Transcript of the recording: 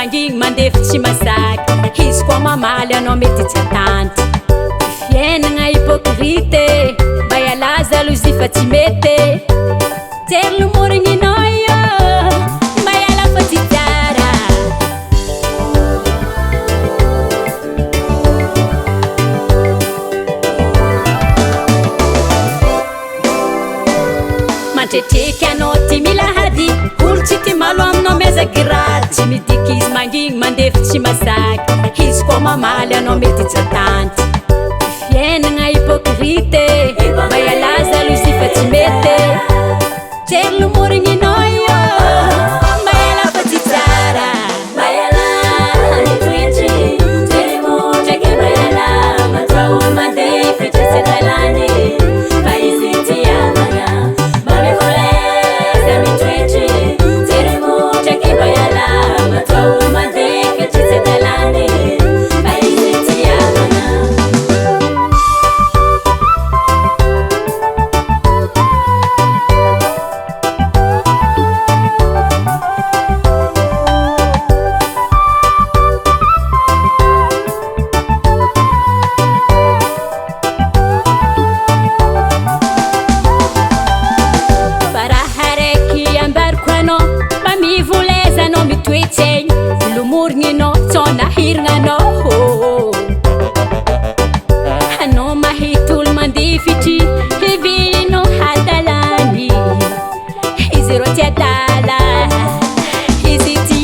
mangigny mandefy tsy masaky izy koa mamaly anao mety tsy atanty fiainagna hypocrite mba hialaza alozy fa tsy mety jery lomorigninao io mba hiala fa tsy tsara mantretreky anao ty mila hady olo tsy ty malo aminao miazaky rary tsy midiky izy mangigny mandefy tsy masaky izy koa mamaly anao mety tsy atanty fiainagna hypocrite mba hialaza alozy fa tsy mety jery lomorigninao io mba hiala fa tsy tsara mba hiala nitoetry jery motraky mba hiala matrao mandefy tsy tsy atalany fa izy ty amagna mba mivoleza mitoetry jery motraky mba hiala matrao mandefy tsy tsy atalany fa izy ty amagna lomorigninao tsonahirignanao anao mahita olo mandifitry hivilinao hatalany izy ro tsy atala izy ty